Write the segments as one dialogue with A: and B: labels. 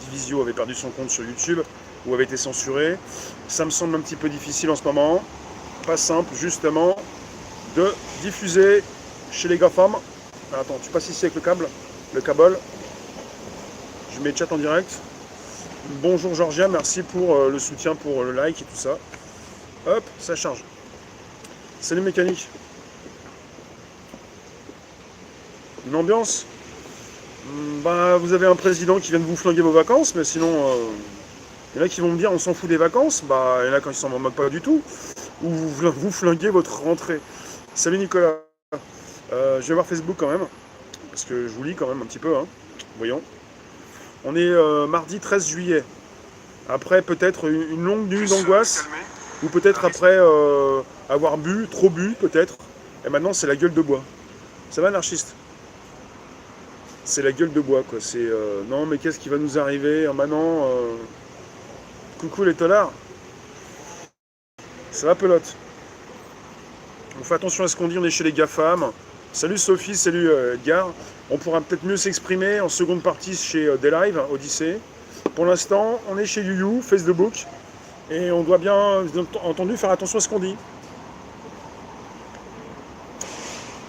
A: Visio avait perdu son compte sur YouTube ou avait été censuré. Ça me semble un petit peu difficile en ce moment. Pas simple, justement, de diffuser chez les GAFAM. Attends, tu passes ici avec le câble, le câble. Je mets chat en direct. Bonjour Georgia, merci pour le soutien, pour le like et tout ça. Hop, ça charge. Salut mécanique. Une ambiance. Bah, vous avez un président qui vient de vous flinguer vos vacances, mais sinon, il y en a qui vont me dire on s'en fout des vacances. Bah, il y en a quand ils s'en moquent pas du tout. Ou vous flinguez votre rentrée. Salut Nicolas. Je vais voir Facebook quand même, parce que je vous lis quand même un petit peu. Hein. Voyons. On est mardi 13 juillet. Après peut-être une longue nuit d'angoisse, ou peut-être après avoir bu, trop bu peut-être. Et maintenant c'est la gueule de bois. Ça va anarchiste? C'est la gueule de bois quoi. C'est non mais qu'est-ce qui va nous arriver maintenant coucou les tolards. Ça va pelote. On fait attention à ce qu'on dit, on est chez les GAFAM. Salut Sophie, salut Edgar. On pourra peut-être mieux s'exprimer en seconde partie chez Daylive, Odyssée. Pour l'instant, on est chez YouYou, Facebook. Et on doit bien entendu faire attention à ce qu'on dit.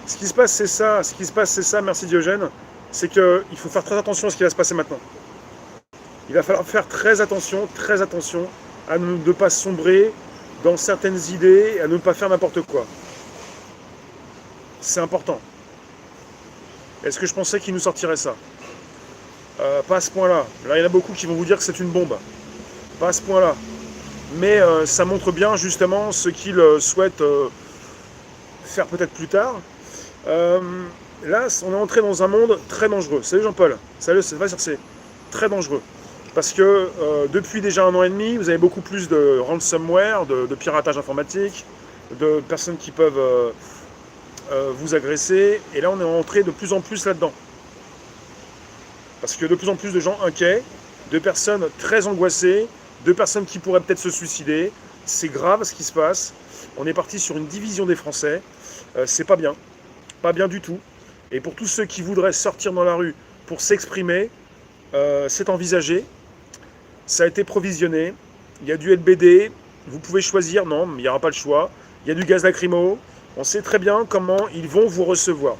A: Ce qui se passe, c'est ça. Ce qui se passe, c'est ça, merci Diogène. C'est qu'il faut faire très attention à ce qui va se passer maintenant. Il va falloir faire très attention à ne pas sombrer dans certaines idées, à ne pas faire n'importe quoi. C'est important. Est-ce que je pensais qu'il nous sortirait ça? Pas à ce point-là. Là, il y en a beaucoup qui vont vous dire que c'est une bombe. Pas à ce point-là. Mais ça montre bien justement ce qu'il souhaite faire peut-être plus tard. Là, on est entré dans un monde très dangereux. Salut Jean-Paul. Salut, c'est très dangereux. Parce que depuis déjà 1 an et demi, vous avez beaucoup plus de ransomware, de piratage informatique, de personnes qui peuvent vous agresser. Et là, on est entré de plus en plus là-dedans. Parce que de plus en plus de gens inquiets, de personnes très angoissées, de personnes qui pourraient peut-être se suicider. C'est grave ce qui se passe. On est parti sur une division des Français. C'est pas bien. Pas bien du tout. Et pour tous ceux qui voudraient sortir dans la rue pour s'exprimer, c'est envisagé. Ça a été provisionné. Il y a du LBD. Vous pouvez choisir. Non, il n'y aura pas le choix. Il y a du gaz lacrymo. On sait très bien comment ils vont vous recevoir.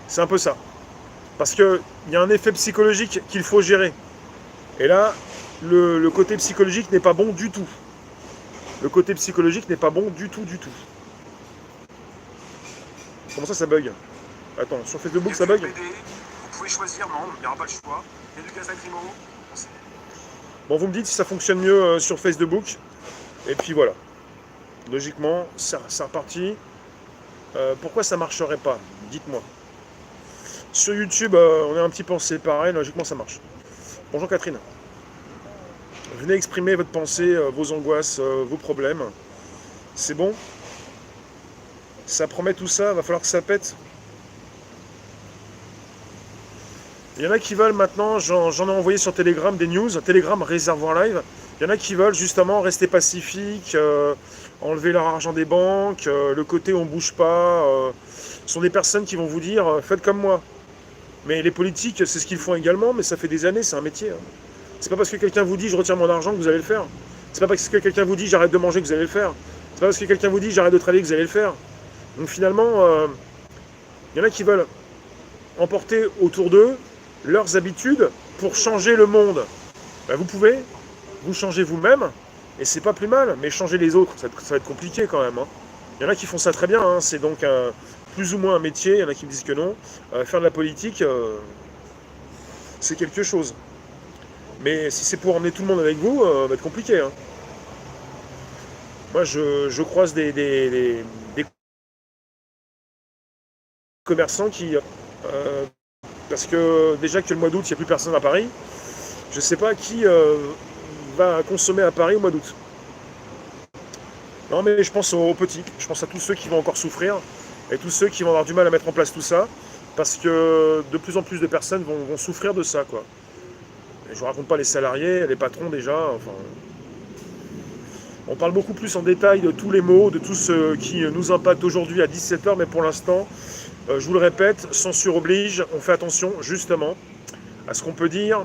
A: C'est un peu ça. Parce qu'il y a un effet psychologique qu'il faut gérer. Et là, le côté psychologique n'est pas bon du tout. Le côté psychologique n'est pas bon du tout, du tout. Comment ça bug? Attends, sur Facebook ça bug? Vous pouvez choisir, non, il n'y aura pas le choix. Il y a du gaz lacrymo. Bon, vous me dites si ça fonctionne mieux sur Facebook. Et puis voilà. Logiquement, c'est reparti. Pourquoi ça ne marcherait pas? Dites-moi. Sur YouTube, on est un petit peu séparés. Logiquement, ça marche. Bonjour Catherine. Venez exprimer votre pensée, vos angoisses, vos problèmes. C'est bon? Ça promet tout ça, va falloir que ça pète. Il y en a qui veulent maintenant, j'en ai envoyé sur Telegram des news, Telegram Réservoir Live. Il y en a qui veulent justement rester pacifiques, enlever leur argent des banques, le côté on bouge pas. Ce sont des personnes qui vont vous dire faites comme moi. Mais les politiques, c'est ce qu'ils font également, mais ça fait des années, c'est un métier. Hein. C'est pas parce que quelqu'un vous dit je retire mon argent que vous allez le faire. C'est pas parce que quelqu'un vous dit j'arrête de manger que vous allez le faire. C'est pas parce que quelqu'un vous dit j'arrête de travailler que vous allez le faire. Donc finalement, il y en a qui veulent emporter autour d'eux leurs habitudes pour changer le monde. Ben vous pouvez, vous changez vous-même, et c'est pas plus mal, mais changer les autres, ça va être compliqué quand même. Hein. Il y en a qui font ça très bien, hein. C'est donc plus ou moins un métier, il y en a qui me disent que non. Faire de la politique, c'est quelque chose. Mais si c'est pour emmener tout le monde avec vous, ça va être compliqué. Hein. Moi, je croise des commerçants qui... parce que déjà que le mois d'août, il n'y a plus personne à Paris, je ne sais pas qui va consommer à Paris au mois d'août. Non, mais je pense aux petits, je pense à tous ceux qui vont encore souffrir, et tous ceux qui vont avoir du mal à mettre en place tout ça, parce que de plus en plus de personnes vont souffrir de ça, quoi. Et je ne raconte pas les salariés, les patrons déjà, enfin... On parle beaucoup plus en détail de tous les maux, de tout ce qui nous impacte aujourd'hui à 17h, mais pour l'instant, je vous le répète, censure oblige, on fait attention justement à ce qu'on peut dire